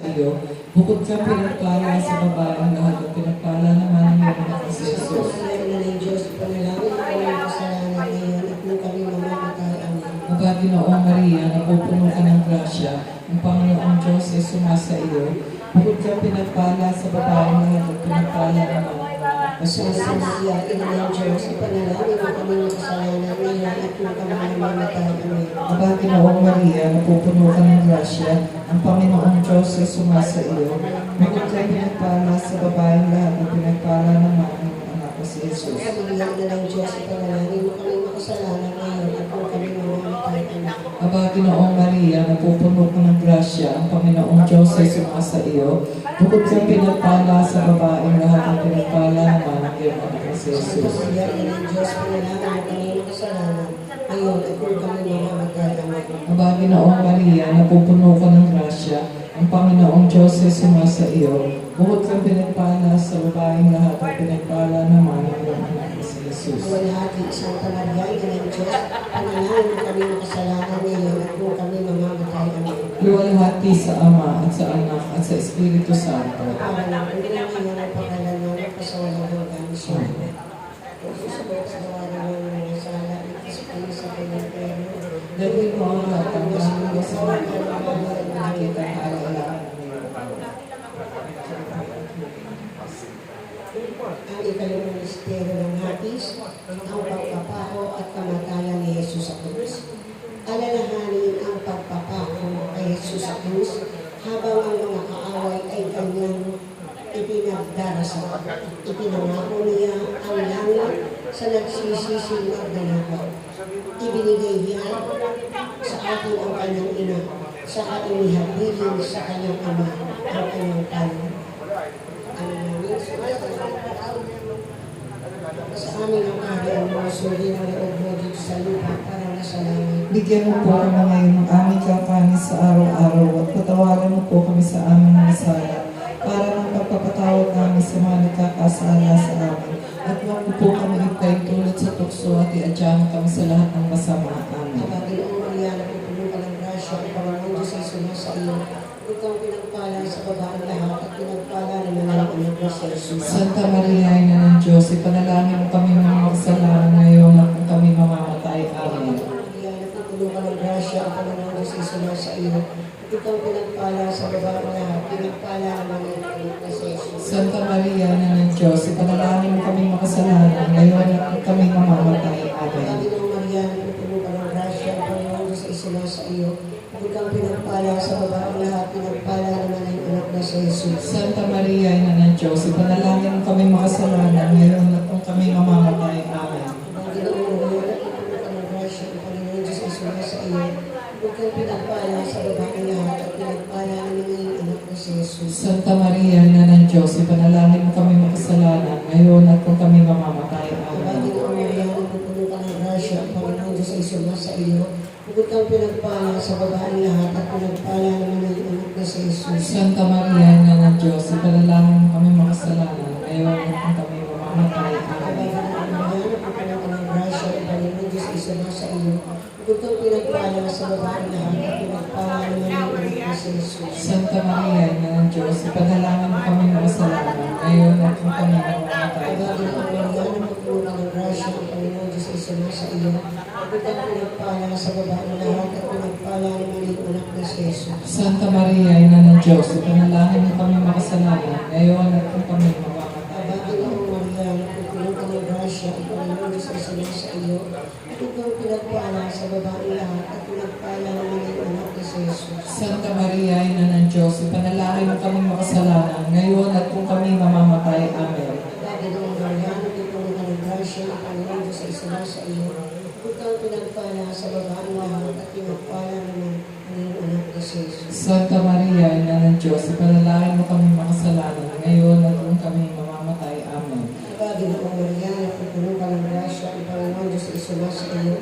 iyo, bukod sa pinagpala sa babaeng lahat at pinagpala naman ng iyong anak na si Jesus. Ng Diyos, panalangin ko ang kasalanan ngayon at nung kami mamamatay. Amen. Aba, Ginoong Maria, napupuno ka ng grasya, ang Panginoong Diyos ay sumasa iyo. Bukod sa pinagpala sa babaeng lahat at pinagpala naman na si Sa Jesus. Maria, Ina ng Diyos, panalangin ko kami ng kasalanan ngayon at nung kami mamamatay. Amen. Aba, Ginoong Maria, napupuno ka ng grasya, ang Panginoong Diyos ay sumasa iyo. Bukod sa pinagpala sa babaeng lahat at pinagpala naman ang iyong anak na si Jesus. Sa Maria, Ina ng Diyos, panalangin ko kami ng kasalanan ngayon at nung kami mamamatay. Amen. Aba, Ginoong Maria, napupuno ka ng grasya, ang Panginoong Diyos ay sumasa iyo. Bukod sa pinagpala sa babaeng lahat at pinagpala naman ang iyong anak na si Sa Jesus. Maria, Ina ng Diyos, panalangin ko kami ng kasalanan ngayon at nung kami mamamatay. Amen. Aba, Ginoong Maria, napupuno ka ng grasya, ang Panginoong Diyos ay sumasa iyo. Bukod sa pinagpala sa babaeng lahat at pinagpala naman ang iyong anak na si Jesus. Walhati, Santa Maria, Ina ng Diyos, panalangin mo kami ng kasalanan ngayon at kung kami mamamatay. Amen. Luwalhati sa Ama at sa Anak at sa Espiritu Santo. Para ng unang ngayon at pagkalanan at pasawalang hanggang siya. Kung susubok sa gawa ng mga sala, itis kami sa kanyang pero, Dahil mo ang lahat ang mga sa mga na nakita na alaala. ang ikalawang misteryo ng hapis, ang pagpapako at kamatayan ni Jesus sa krus. Alalahanin ang pagpapako kay Jesus sa krus habang ang mga kaaway ay kanyang ipinagdarasal. Ipinangako niya ang langit sa nagsisising magdalaga. Ibinigay niya sa atin ang kanyang ina, saka inihabilin sa kanyang ama ang kanyang tanong. Sa amin ang kaharian mo, suri ng loob mo dito sa lupa para nasa langit. Bigyan mo po kami ngayon ng aming kakanin sa araw-araw at patawagan mo po kami sa aming mga sala para ng pagpapatawad namin sa mga nagkakasala sa amin. At huwag mo po kami ipay tulad sa tukso at iadyahan kami sa lahat ng masama. Amen. Kapag Ginoong Maria, napupuno ka ng grasya, ang Panginoon Diyos ay sumasa iyo. Ikaw ang pinagpala sa babaeng lahat at pinagpala naman ang anak na si Jesus. Santa Maria, Ina ng Diyos, ipanalangin mo kami mga kasalanan ngayon at kung kami mamamatay. Amen. Maria, napupuno ka ng grasya, ang Panginoon Diyos ay sumasa iyo. Ikaw ang pinagpala sa babaeng lahat, pinagpala naman ang anak na si Jesus. Santa Maria, Ina ng Diyos, ipanalangin mo kami makasalanan ngayon at kung kami mamamatay. Amen. Panginoong Maria, napupuno ka ng grasya, ang Panginoon Diyos ay sumasa iyo. Ikaw ang pinagpala sa babaeng lahat, pinagpala naman ang anak na si Jesus. Santa Maria, Ina ng Diyos, ipanalangin mo kami makasalanan ngayon at kung kami mamamatay. Amen. Panginoong Maria, napupuno ka ng grasya, ang Panginoon Diyos ay sumasa iyo. Ikaw ang pinagpala sa babaeng lahat, at pinagpala naman ang anak na si Jesus. Santa Maria, Ina ng Diyos, ipanalangin mo kami makasalanan ngayon at kung kami mamamatay. Amen. Panginoong Maria, napupuno ka ng grasya, ang Panginoon Diyos ay sumasa iyo. Bukod kang pinagpala sa babaeng lahat at pinagpala naman ang anak na si Jesus. Santa Maria, Ina ng Diyos, ipanalangin mo kami makasalanan ngayon at kung kami mamamatay. Amen. Panginoong Maria, napupuno ka ng grasya, ang Panginoon Diyos ay sumasa iyo. Bukod kang pinagpala sa babaeng lahat at pinagpala naman ang anak na si Jesus. Santa Maria, Ina ng Diyos, ipanalangin mo kami makasalanan ngayon at kung kami mamamatay. Panginoong Maria, napupuno ka ng grasya, ang Panginoon Diyos ay sumasa iyo. Bukod kang pinagpala sa babaeng lahat at pinagpala naman ang anak na si Jesus. Santa Maria, Ina ng Diyos, ipanalangin mo kami makasalanan ngayon at kung kami mamamatay. Panginoong Maria, napupuno ka ng grasya, ang Panginoon Diyos ay sumasa iyo. At ikaw pinagpala sa babaeng lahat at pinagpala naman ang anak na si Jesus. Santa Maria, Ina ng Diyos, ipanalangin mo kami makasalanan ngayon at kung kami mamamatay. Amen. Panginoong Maria, napupuno ka ng grasya, ang Panginoon Diyos ay sumasa iyo. Ikaw pinagpala sa babaeng lahat at pinagpala naman ang anak na si Jesus. Santa Maria, Ina ng Diyos, ipanalangin mo kami makasalanan ngayon at kung kami mamamatay. Amen. Panginoong Maria, napupuno ka ng grasya, ang Panginoon Diyos ay sumasa iyo.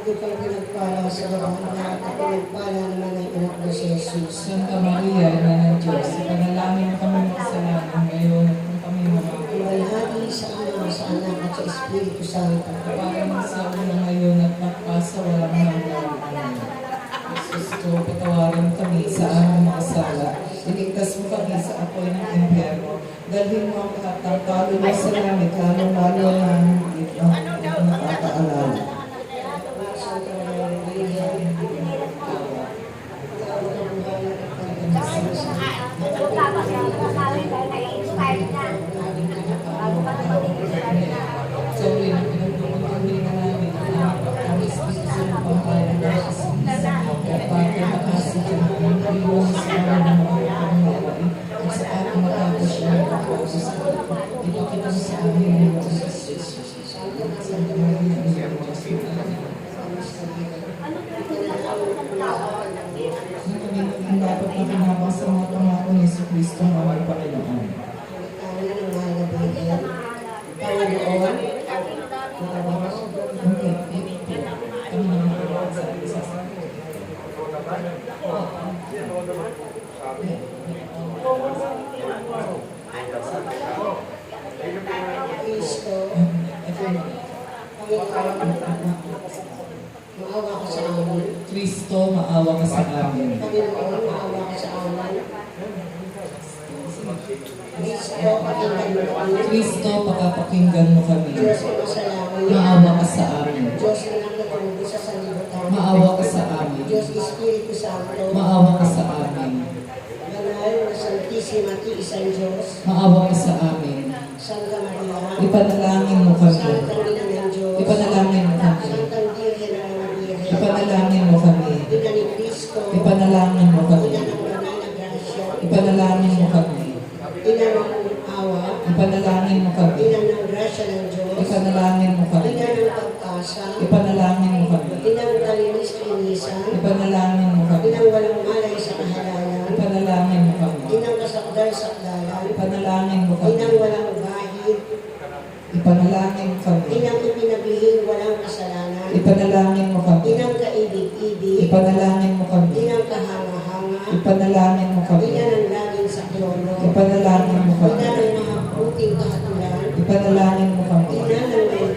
Ikaw pinagpala sa babaeng lahat at pinagpala naman ang anak na si Jesus. Santa Maria, Ina ng Diyos, ipanalangin mo kami makasalanan ngayon at kung kami mamamatay. Iwalhati sa Ama, sa Anak at sa Espiritu Santo. Parang sa una ngayon at magpasa walang hanggan. Amen. Jesus, patawarin kami sa aming mga sala. Hindi Iligtas mo kami sa apoy ng impyerno. Dalhin mo ang lahat ng kaluluwa sa langit, lalong-lalo na ang nakakaalala. So, pinagpupuntahin na namin ang pagkamis sa pangkalan ng Jesus. At pagkamakasi ka ng iwan sa mga pangkalan at sa ating matapos siya ng pagkakas. Ipakita mo sa amin ang mga Jesus. Sa mga iyong ang dapat na kinabang sa mga pangako ni Yesu Cristo ng aming Panginoon. Maawa ka sa amin. Kristo, maawa ka sa amin. Panginoon, maawa ka sa amin. Kristo, pakinggan mo kami. Kristo, pakapakinggan mo kami. Diyos na masalamin. Maawa ka sa amin. Diyos na nakatulog sa sanlibutan. Maawa ka sa amin. Diyos Espiritu Santo. Maawa ka sa amin. Banal na Santisima Tiisang Diyos. Maawa ka sa amin. Santa Maria. Ipanalangin mo kami. Santang Ina ng Diyos. Ipanalangin mo kami. Santang Birhen na ng Birhen. Ipanalangin mo kami. Ina ni Cristo. Ipanalangin mo kami. Ina ng Banal na Grasya. Ipanalangin mo kami. Ina ng awa. Ipanalangin mo kami. Ina ng grasya ng Diyos. Ipanalangin mo kami. Ina ng pagkasa. Ipanalangin mo kami. Ina ng kalinis-linisan. Ipanalangin mo kami. Ina ng walang malay sa kahalalan. Ipanalangin mo kami. Ina ng kasakdal-sakdalan. Ipanalangin mo kami. Ina ng walang bahid. Ipanalangin mo kami. Ina ng ipinaglihing walang kasalanan. Ipanalangin mo kami. Ina ng kaibig-ibig. Ipanalangin mo kami. Ina ng kahanga-hanga. Ipanalangin mo kami. Ina ng laging sa trono. Ipanalangin mo kami. Ina ng mahabuting kahatulan. Ipanalangin mo kami. Ina ng mayroon.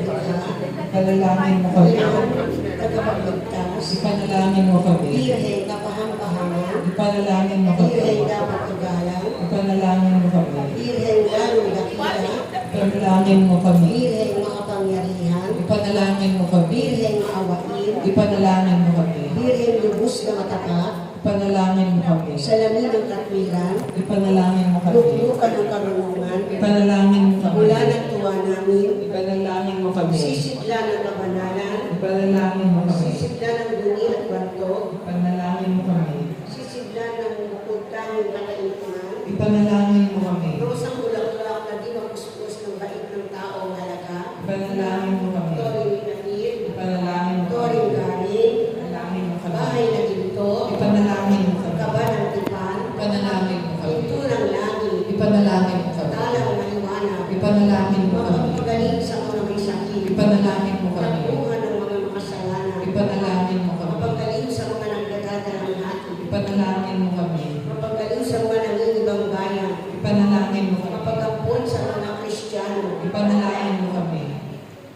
Ipanalangin mo kami. Ina ng tagapagligtas. Ipanalangin mo kami. Birhen kapahang-pahangan. Ipanalangin mo kami. Birhen dapat igalang. Ipanalangin mo kami. Birhen lalong dakila. Ipanalangin mo kami. Birhen makapangyarihan. Ipanalangin mo kami. Birhen maawain. Ipanalangin mo kami. Birhen lubos na matapat. Ipanalangin mo kami. Salamin ng katwiran. Ipanalangin mo kami. Luklukan ng karunungan. Ipanalangin mo kami. Mula ng tuwa namin. Ipanalangin mo kami. Sisidla ng kabanalan. Ipanalangin mo kami. Sisidla ng duni at bantog. Ipanalangin mo kami. Sisidla ng bukod tanging kakaintunan. Ipanalangin mo kami. Rosang bulaklak na di mapuspos ng bait ng taong halaga. Ipanalangin mo kami. Toring inapil. Ipanalangin mo kami. Toring galing. Ipanalangin mo kami. Bahay na ginto. Ipanalangin mo kami. Kaba ng tipan. Ipanalangin mo kami. Pinto ng langit. Ipanalangin mo kami. Talang maliwanag. Ipanalangin mo kami. Mapagpagaling sa mga may sakit. Ipanalangin mo kami. Takbuhan ng mga makasalanan. Ipanalangin mo kami. Mapaggaling sa mga nagdadadalang hati. Ipanalangin mo kami. Mapaggaling sa mga nangingibang bayan. Ipanalangin mo kami. Mapagampon sa mga Kristiyano. Ipanalangin mo kami.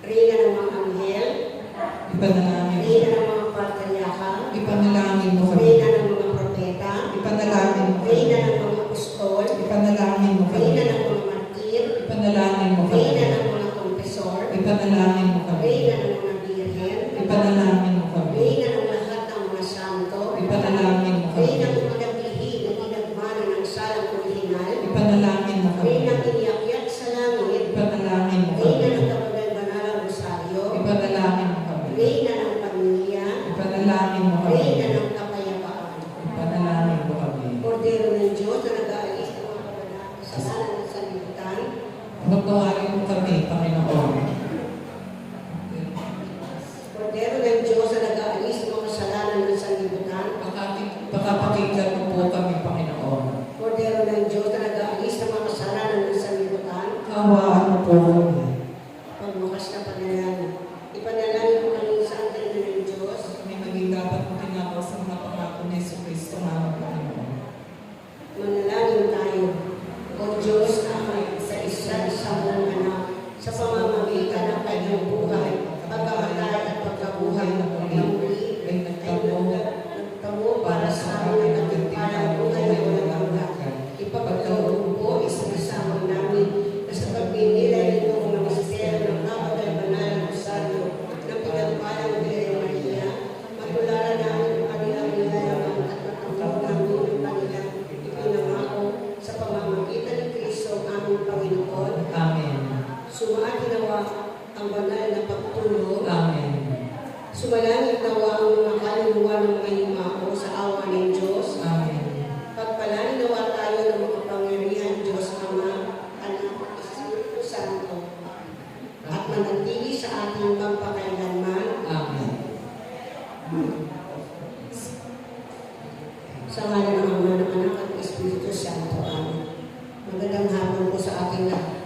Reyna ng mga anghel. Ipanalangin mo. Reyna ng mga patriarka. Ipanalangin mo kami. Reyna ng mga propeta. Ipanalangin mo kami. Reyna ng mga apostol. Ipanalangin mo kami. Reyna ng mga martir. Ipanalangin mo Reyna kami. ng mga kompesor. Ipanalangin mo kami. Reyna ng mga birhen. Ipanalangin mo kami. Reyna ng lahat ng mga santo. Ipanalangin mo kami. Reyna ng pinaglihi na pinagmana ng salang orihinal. Ipanalangin mo kami. Reyna ng iniakyat sa langit. Ipanalangin mo Reyna kami. ng kapagal-banalang rosaryo. Ipanalangin mo kami. Reyna ng pamilya. Ipanalangin mo kami. Reyna ng kapayapaan. Ipanalangin mo kami. Kordero ng Diyos na nag-aalis ng mga kabanata sa kasalanan ng sanlibutan. Pagtawarin mo kami, Panginoon. Kordero ng Diyos na nag-aalis ng mga kasalanan ng sanlibutan. Pakapakinggan mo po kami, Panginoon. Kordero ng Diyos na nag-aalis ng mga kasalanan ng sanlibutan. Hawaan mo po kami. Pagbukas na panalangin. Ipanalangin ko kami sa antay ng Diyos. Kami maging dapat mo tinakaw sa mga pangako ni Yesu Cristo na Panginoon. Manalangin tayo. O Diyos na sa isa-isang mong anak, sa pamamagitan Santo. Amen. Magandang hapon po sa ating lahat.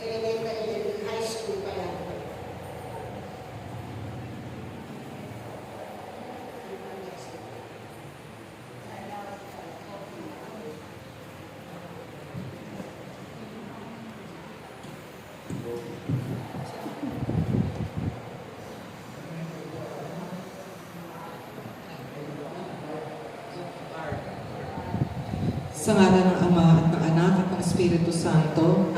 Elementary, high school pa lang. Sa ngalan ng Ama at ng Anak at ng Espiritu Santo.